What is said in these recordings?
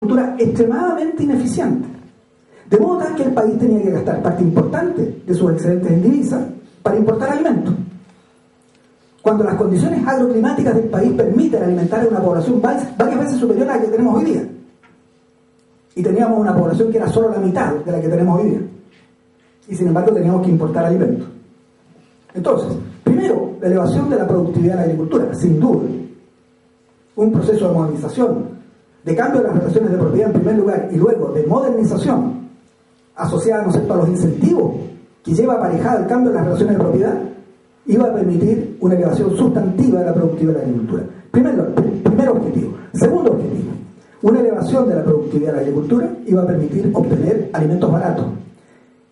agricultura extremadamente ineficiente. De modo tal que el país tenía que gastar parte importante de sus excedentes en divisas para importar alimentos. Cuando las condiciones agroclimáticas del país permiten alimentar a una población varias veces superior a la que tenemos hoy día. Y teníamos una población que era solo la mitad de la que tenemos hoy día. Y sin embargo teníamos que importar alimentos. Entonces, primero, la elevación de la productividad de la agricultura, sin duda. Un proceso de modernización, de cambio de las relaciones de propiedad en primer lugar, y luego de modernización asociada, ¿no es cierto?, a los incentivos que lleva aparejado el cambio de las relaciones de propiedad, iba a permitir una elevación sustantiva de la productividad de la agricultura. Primer objetivo. Segundo objetivo, una elevación de la productividad de la agricultura iba a permitir obtener alimentos baratos.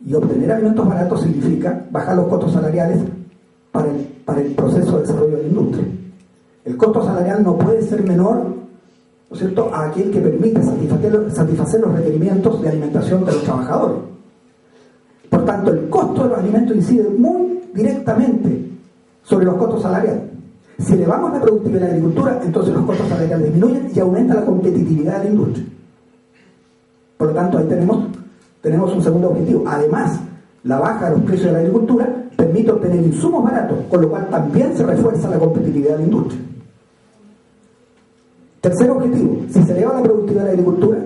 Y obtener alimentos baratos significa bajar los costos salariales para el proceso de desarrollo de la industria. El costo salarial no puede ser menor, ¿no es cierto?, a aquel que permite satisfacer los requerimientos de alimentación de los trabajadores. Por tanto, el costo de los alimentos incide muy directamente sobre los costos salariales. Si elevamos la productividad de la agricultura, entonces los costos salariales disminuyen y aumenta la competitividad de la industria. Por lo tanto, ahí tenemos un segundo objetivo. Además, la baja de los precios de la agricultura permite obtener insumos baratos, con lo cual también se refuerza la competitividad de la industria. Tercer objetivo, si se eleva la productividad de la agricultura,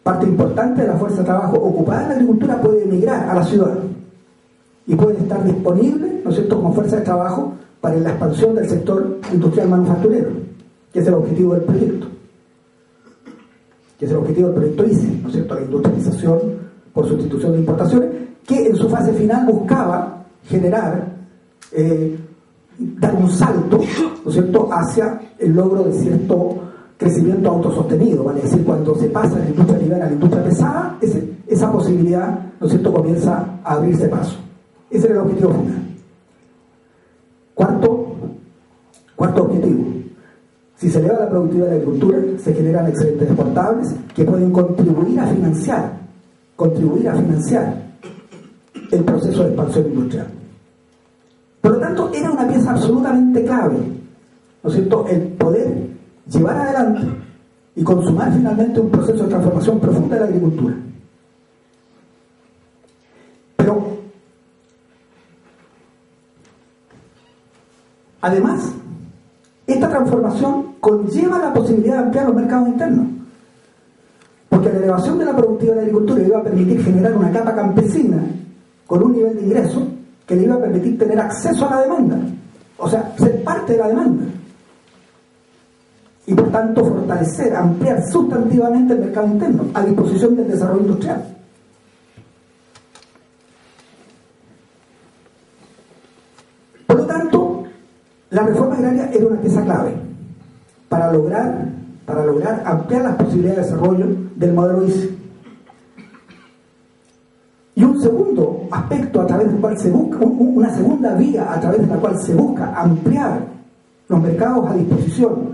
parte importante de la fuerza de trabajo ocupada en la agricultura puede emigrar a la ciudad y puede estar disponible, ¿no es cierto?, como fuerza de trabajo para la expansión del sector industrial manufacturero, que es el objetivo del proyecto. Que es el objetivo del proyecto ICE, ¿no es cierto?, la industrialización por sustitución de importaciones, que en su fase final buscaba generar, dar un salto, ¿no es cierto?, hacia el logro de cierto crecimiento autosostenido, vale decir, cuando se pasa de la industria liviana a la industria pesada, esa posibilidad, ¿no es cierto?, comienza a abrirse paso. Ese era el objetivo final. Cuarto objetivo. Si se eleva la productividad de la agricultura, se generan excedentes exportables que pueden contribuir a financiar el proceso de expansión industrial. Por lo tanto, era una pieza absolutamente clave, ¿no es cierto?, el poder llevar adelante y consumar finalmente un proceso de transformación profunda de la agricultura. Pero, además, esta transformación conlleva la posibilidad de ampliar los mercados internos, porque la elevación de la productividad de la agricultura iba a permitir generar una capa campesina con un nivel de ingreso que le iba a permitir tener acceso a la demanda, o sea, ser parte de la demanda, y por tanto fortalecer, ampliar sustantivamente el mercado interno a disposición del desarrollo industrial. Por lo tanto, la reforma agraria era una pieza clave para lograr ampliar las posibilidades de desarrollo del modelo ICE. Y un segundo aspecto a través del cual se busca, una segunda vía a través de la cual se busca ampliar los mercados a disposición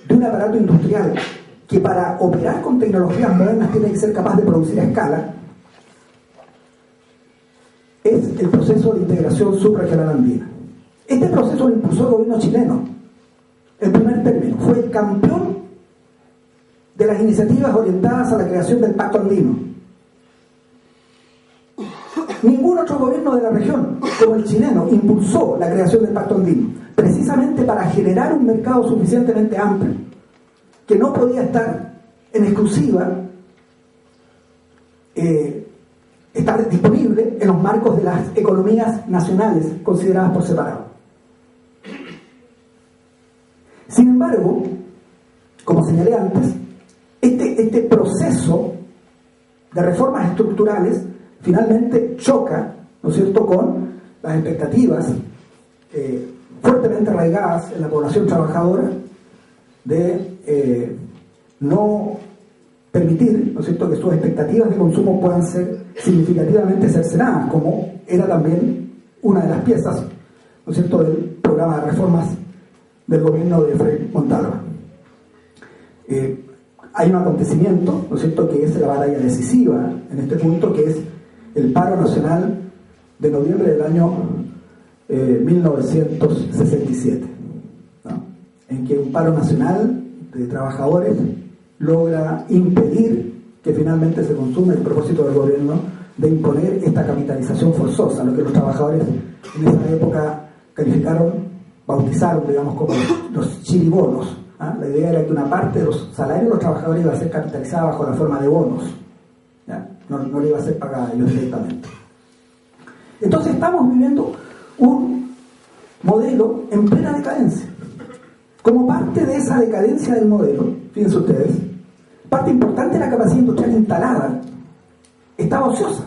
de un aparato industrial que para operar con tecnologías modernas tiene que ser capaz de producir a escala, es el proceso de integración subregional andina. Este proceso lo impulsó el gobierno chileno. En primer término, fue el campeón de las iniciativas orientadas a la creación del Pacto Andino. Ningún otro gobierno de la región, como el chileno, impulsó la creación del Pacto Andino, precisamente para generar un mercado suficientemente amplio, que no podía estar en exclusiva, estar disponible en los marcos de las economías nacionales consideradas por separado. Sin embargo, como señalé antes, este proceso de reformas estructurales finalmente choca, ¿no es cierto?, con las expectativas fuertemente arraigadas en la población trabajadora de no permitir, ¿no es cierto?, que sus expectativas de consumo puedan ser significativamente cercenadas, como era también una de las piezas, ¿no es cierto?, del programa de reformas del gobierno de Frei Montalva. Hay un acontecimiento, ¿no es cierto?, que es la batalla decisiva en este punto, que es el paro nacional de noviembre del año 1967, ¿no?, en que un paro nacional de trabajadores logra impedir que finalmente se consuma el propósito del gobierno de imponer esta capitalización forzosa, lo que los trabajadores en esa época bautizaron, digamos, como los chiribonos. La idea era que una parte de los salarios de los trabajadores iba a ser capitalizada bajo la forma de bonos, ¿ya? No le iba a ser pagada a ellos directamente. Entonces estamos viviendo un modelo en plena decadencia. Como parte de esa decadencia del modelo, fíjense ustedes, parte importante de la capacidad industrial instalada estaba ociosa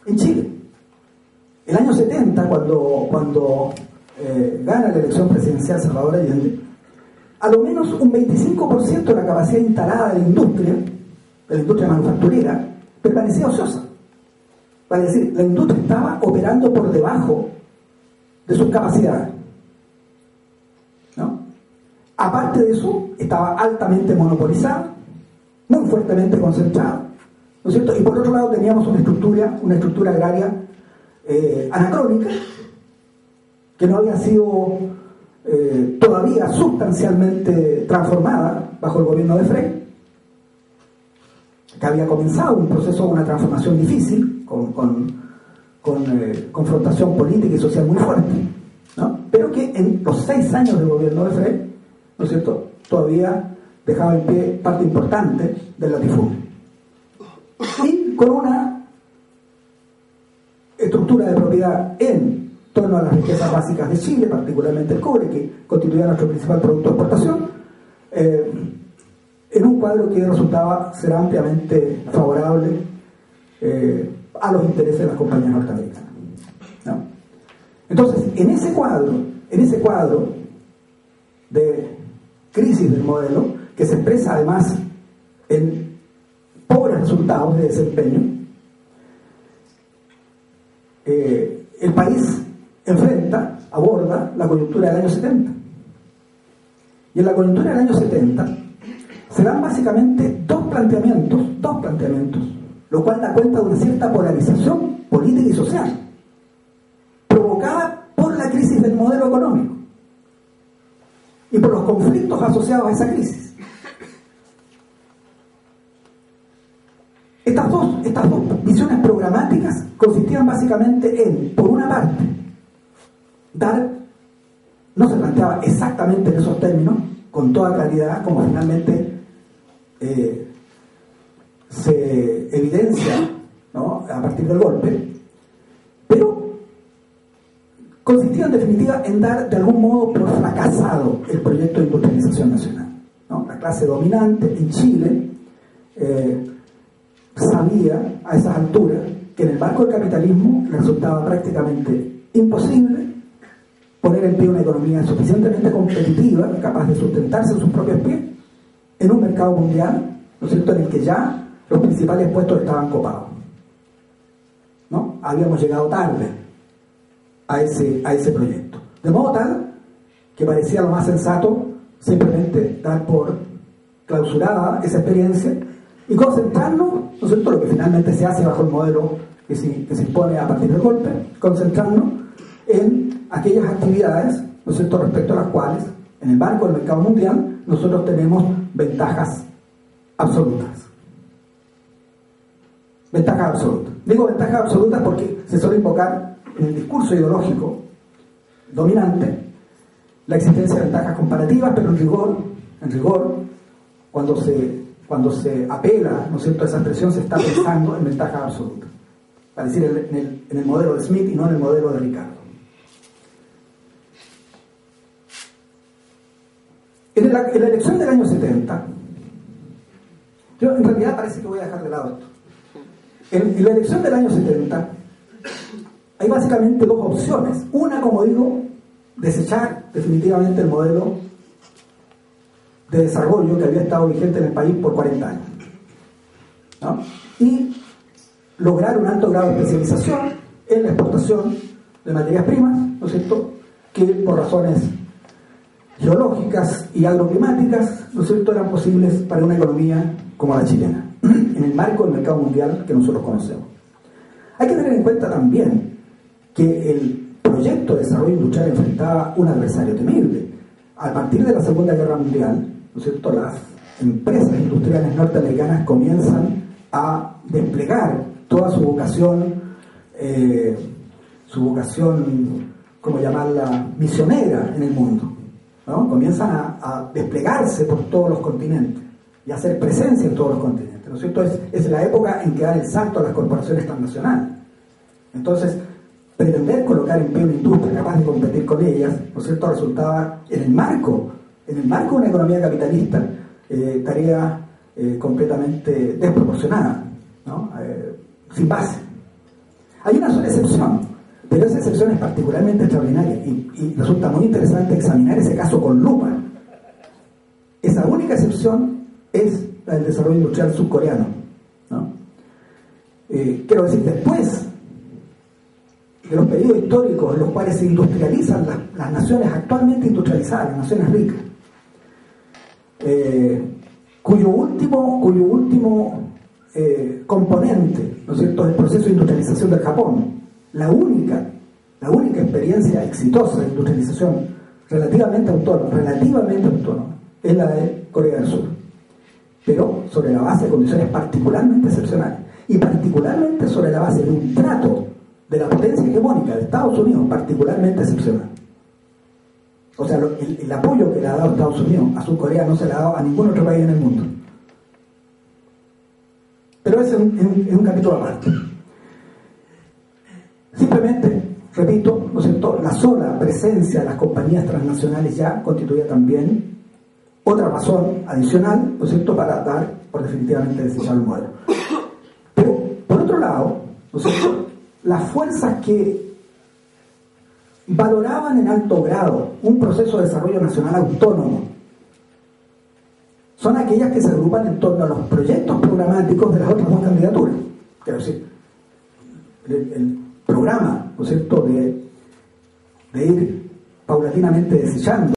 en Chile. El año 70, cuando gana la elección presidencial Salvador Allende, a lo menos un 25% de la capacidad instalada de la industria manufacturera, permanecía ociosa. Vale decir, la industria estaba operando por debajo de sus capacidades, ¿no? Aparte de eso, estaba altamente monopolizada, muy fuertemente concentrada, ¿no es cierto? Y por otro lado teníamos una estructura agraria anacrónica, que no había sido todavía sustancialmente transformada bajo el gobierno de Frei, que había comenzado un proceso, una transformación difícil, con confrontación política y social muy fuerte, ¿no? Pero que en los 6 años del gobierno de Frei, ¿no es cierto?, todavía dejaba en pie parte importante del latifundio. Y con una estructura de propiedad en torno a las riquezas básicas de Chile, particularmente el cobre, que constituía nuestro principal producto de exportación, en un cuadro que resultaba ser ampliamente favorable a los intereses de las compañías norteamericanas, ¿no? Entonces, en ese cuadro de crisis del modelo, que se expresa además en pobres resultados de desempeño, el país aborda la coyuntura del año 70. Y en la coyuntura del año 70 se dan básicamente dos planteamientos, lo cual da cuenta de una cierta polarización política y social, provocada por la crisis del modelo económico y por los conflictos asociados a esa crisis. Estas dos visiones programáticas consistían básicamente en, por una parte, no se planteaba exactamente en esos términos, con toda claridad, como finalmente se evidencia, ¿no?, a partir del golpe, pero consistía en definitiva en dar de algún modo por fracasado el proyecto de industrialización nacional, ¿no? La clase dominante en Chile sabía a esas alturas que en el marco del capitalismo le resultaba prácticamente imposible poner en pie una economía suficientemente competitiva, capaz de sustentarse en sus propios pies, en un mercado mundial, ¿no es cierto?, en el que ya los principales puestos estaban copados, ¿no? Habíamos llegado tarde a ese proyecto, de modo tal que parecía lo más sensato simplemente dar por clausurada esa experiencia y concentrarnos, ¿no es cierto?, lo que finalmente se hace bajo el modelo que se impone a partir del golpe, concentrarnos en aquellas actividades, ¿no es cierto?, respecto a las cuales, en el marco del mercado mundial, nosotros tenemos ventajas absolutas. Ventajas absolutas. Digo ventajas absolutas porque se suele invocar en el discurso ideológico dominante la existencia de ventajas comparativas, pero en rigor, cuando se apela, ¿no es cierto?, a esa expresión, se está pensando en ventajas absolutas. Para decir, en el modelo de Smith y no en el modelo de Ricardo. En la elección del año 70, yo en realidad parece que voy a dejar de lado esto. En la elección del año 70 hay básicamente dos opciones. Una, como digo, desechar definitivamente el modelo de desarrollo que había estado vigente en el país por 40 años, ¿no?, y lograr un alto grado de especialización en la exportación de materias primas, ¿no es cierto?, que por razones geológicas y agroclimáticas, ¿no es cierto?, eran posibles para una economía como la chilena, en el marco del mercado mundial que nosotros conocemos. Hay que tener en cuenta también que el proyecto de desarrollo industrial enfrentaba un adversario temible. A partir de la Segunda Guerra Mundial, ¿no es cierto?, las empresas industriales norteamericanas comienzan a desplegar toda su vocación, ¿cómo llamarla?, misionera en el mundo, ¿no? Comienzan a desplegarse por todos los continentes y a hacer presencia en todos los continentes, ¿no es cierto? Es la época en que dan el salto a las corporaciones transnacionales. Entonces, pretender colocar en pie una industria capaz de competir con ellas, ¿no es cierto?, resultaba en el marco de una economía capitalista, tarea completamente desproporcionada, ¿no? Sin base. Hay una sola excepción, pero esa excepción es particularmente extraordinaria y resulta muy interesante examinar ese caso con lupa. Esa única excepción es la del desarrollo industrial surcoreano, ¿no? Quiero decir, después de los periodos históricos en los cuales se industrializan las naciones actualmente industrializadas, las naciones ricas, cuyo último componente, ¿no es cierto?, es el proceso de industrialización del Japón. La única experiencia exitosa de industrialización relativamente autónoma, es la de Corea del Sur, pero sobre la base de condiciones particularmente excepcionales y particularmente sobre la base de un trato de la potencia hegemónica de Estados Unidos particularmente excepcional. O sea, el apoyo que le ha dado Estados Unidos a Surcorea no se le ha dado a ningún otro país en el mundo. Pero ese es un capítulo aparte. Simplemente, repito, ¿no es cierto?, la sola presencia de las compañías transnacionales ya constituía también otra razón adicional, ¿no es cierto?, para dar por definitivamente desechado el modelo. Pero, por otro lado, ¿no es cierto?, las fuerzas que valoraban en alto grado un proceso de desarrollo nacional autónomo son aquellas que se agrupan en torno a los proyectos programáticos de las otras dos candidaturas. Quiero decir, el programa, ¿no es cierto?, de ir paulatinamente desechando